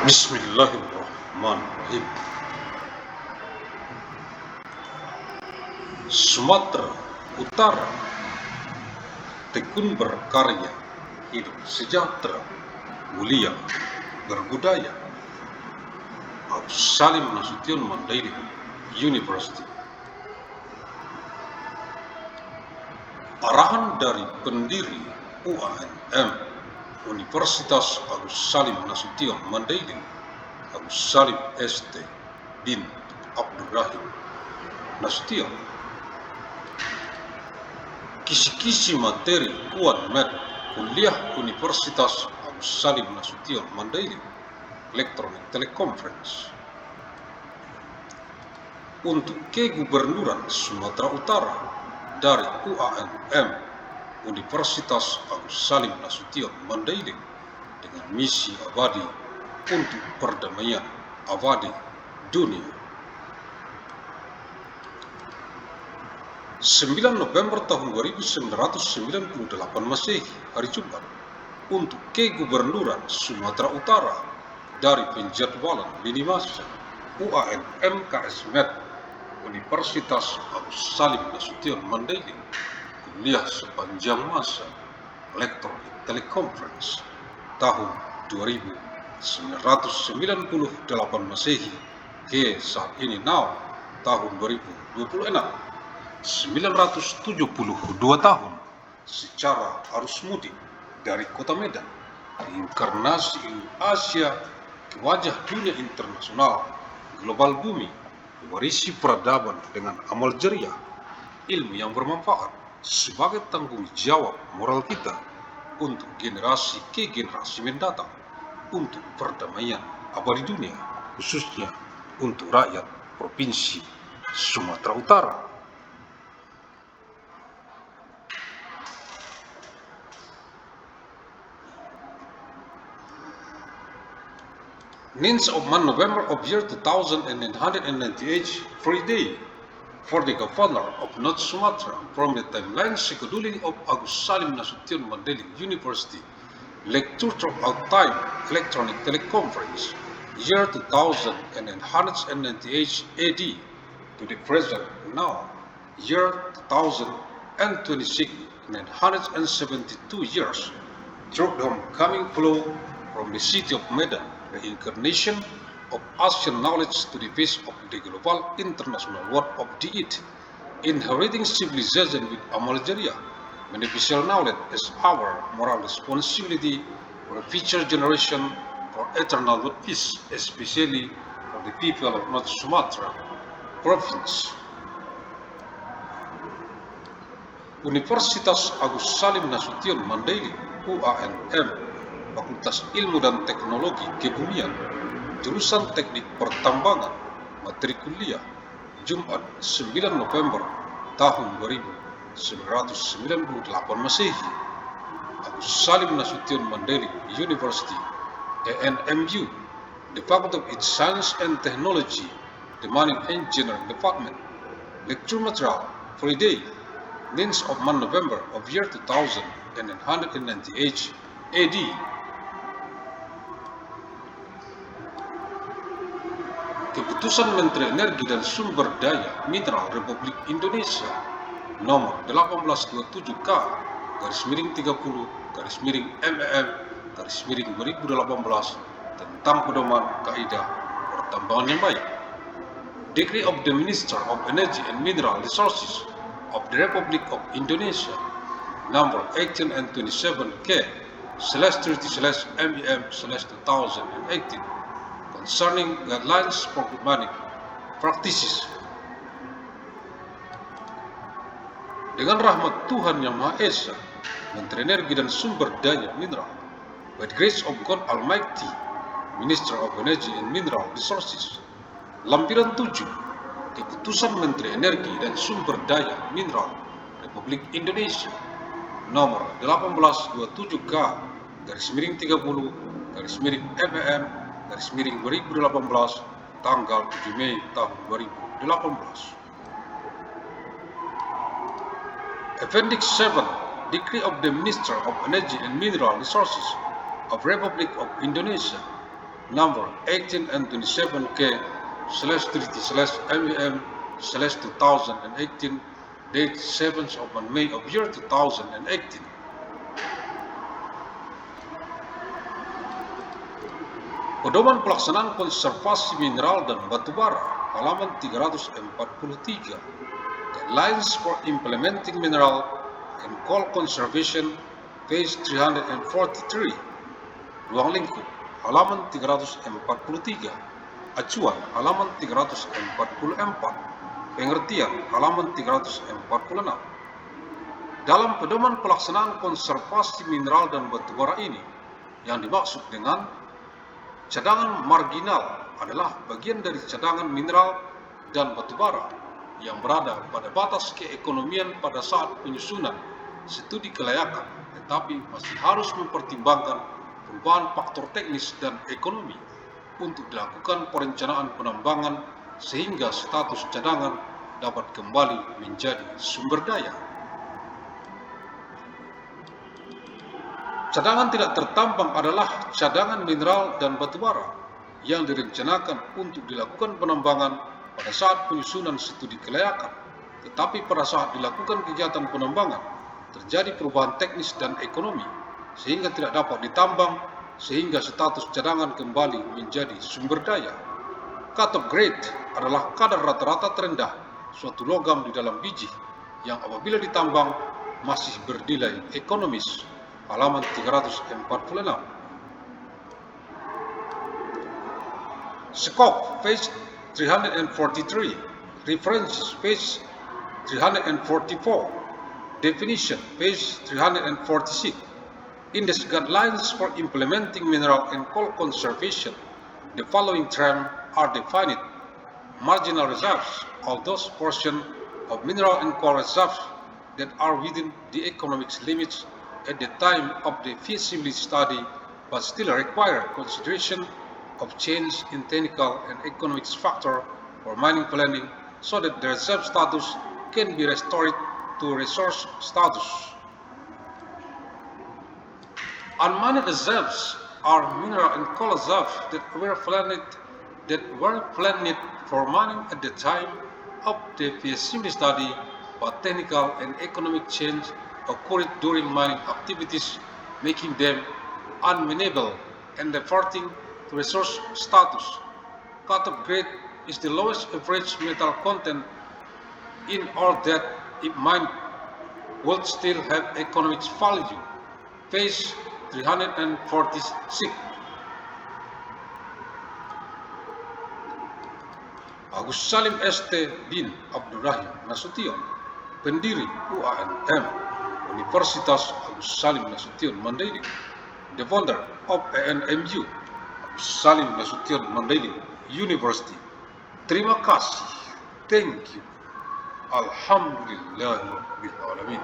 Bismillahirrahmanirrahim. Sumatera Utara, tekun berkarya, hidup sejahtera, mulia, berbudaya. Abdus Salim Nasution Mandailing University. Arahan dari pendiri UANM Universitas Abdus Salim Nasution Mandailing, Abdus Salim ST bin Abdurrahim Nasution. Kisi-kisi materi UANMED Kuliah Universitas Abdus Salim Nasution Mandailing Electronic Teleconference. Untuk Kegubernuran Sumatera Utara dari UANM Universitas Abdus Salim Nasution Mandailing dengan misi abadi untuk perdamaian abadi dunia. 9 November tahun 1998 Masehi, hari Jumat, untuk Kegubernuran Sumatera Utara dari penjadwalan lini masa UANM KSMed Universitas Abdus Salim Nasution Mandailing kuliah sepanjang masa Electronic Teleconference tahun 2998 Masehi ke saat ini tahun 2026, 972 tahun secara arus mudik dari kota Medan, reinkarnasi Asia ke wajah dunia internasional, global bumi, mewarisi peradaban dengan amal jariah, ilmu yang bermanfaat sebagai tanggung jawab moral kita untuk generasi ke generasi mendatang, untuk perdamaian abadi dunia, khususnya untuk rakyat Provinsi Sumatera Utara. Ninth of month November of year 2998, free day for the governor of North Sumatra from the timeline scheduling of Agus Salim Nasution Mandailing University, lecture throughout time, electronic teleconference, year 2998 AD to the present now, year 2026, 972 years, through the homecoming flow from the city of Medan, the incarnation of Asian knowledge to the face of the global international world of the it, inheriting civilization with amal jariah, beneficial knowledge as our moral responsibility for a future generation, for eternal world peace, especially for the people of North Sumatra Province. Universitas Agus Salim Nasution Mandailing UANM, Fakultas Ilmu dan Teknologi Kebumian, jurusan Teknik Pertambangan, materi kuliah, Jumat 9 November tahun 1998 Masehi, Agus Salim Nasution Mandailing University, ANMU, the Faculty of Science and Technology, the Mining Engineering Department, lecture material, free day, 9th of month November of year 2998 AD. Keputusan Menteri Energi dan Sumber Daya Mineral Republik Indonesia nomor 1827K/30/MEM/2018 tentang pedoman kaidah pertambangan yang baik. Decree of the Minister of Energy and Mineral Resources of the Republic of Indonesia number 18 and 27K/30/MEM/2018 concerning guidelines for good mining practices. Dengan rahmat Tuhan Yang Maha Esa, Menteri Energi dan Sumber Daya Mineral, by the grace of God Almighty, Minister of Energy and Mineral Resources, lampiran 7, Keputusan Menteri Energi dan Sumber Daya Mineral Republik Indonesia nomor 1827/30/MEM/2018 tanggal 7 Mei tahun 2018. Appendix 7, Decree of the Minister of Energy and Mineral Resources of Republic of Indonesia number 18 and 27K/30/MEM/2018, date 7th of May of year 2018. Pedoman Pelaksanaan Konservasi Mineral dan Batubara, halaman 343. Guidelines for Implementing Mineral and Coal Conservation, page 343. Ruang lingkup, halaman 343. Acuan, halaman 344. Pengertian, halaman 346. Dalam pedoman pelaksanaan konservasi mineral dan batubara ini, yang dimaksud dengan cadangan marginal adalah bagian dari cadangan mineral dan batubara yang berada pada batas keekonomian pada saat penyusunan studi kelayakan, tetapi masih harus mempertimbangkan perubahan faktor teknis dan ekonomi untuk dilakukan perencanaan penambangan sehingga status cadangan dapat kembali menjadi sumber daya. Cadangan tidak tertambang adalah cadangan mineral dan batubara yang direncanakan untuk dilakukan penambangan pada saat penyusunan studi kelayakan, tetapi pada saat dilakukan kegiatan penambangan terjadi perubahan teknis dan ekonomi sehingga tidak dapat ditambang sehingga status cadangan kembali menjadi sumber daya. Cut-off grade adalah kadar rata-rata terendah suatu logam di dalam biji yang apabila ditambang masih bernilai ekonomis, halaman 346. Scope, page 343. References, page 344. Definition, page 346. In the guidelines for implementing mineral and coal conservation, the following terms are defined: marginal reserves, all those portions of mineral and coal reserves that are within the economic limits at the time of the feasibility study but still require consideration of change in technical and economic factor for mining planning so that the reserve status can be restored to resource status. Unmined reserves are mineral and coal reserves that were planned for mining at the time of the feasibility study, but technical and economic change occurred during mining activities, making them unminable and reverting to resource status. Cut-off grade is the lowest average metal content in ore that, if mined, would still have economic value. Page 346. Agus Salim ST bin Abdurrahim Nasution, pendiri UANM, Universitas Agus Salim Nasution Mandailing, the founder of ANMU, Agus Salim Nasution Mandailing University. Terima kasih. Thank you. Alhamdulillahirabbil alamin.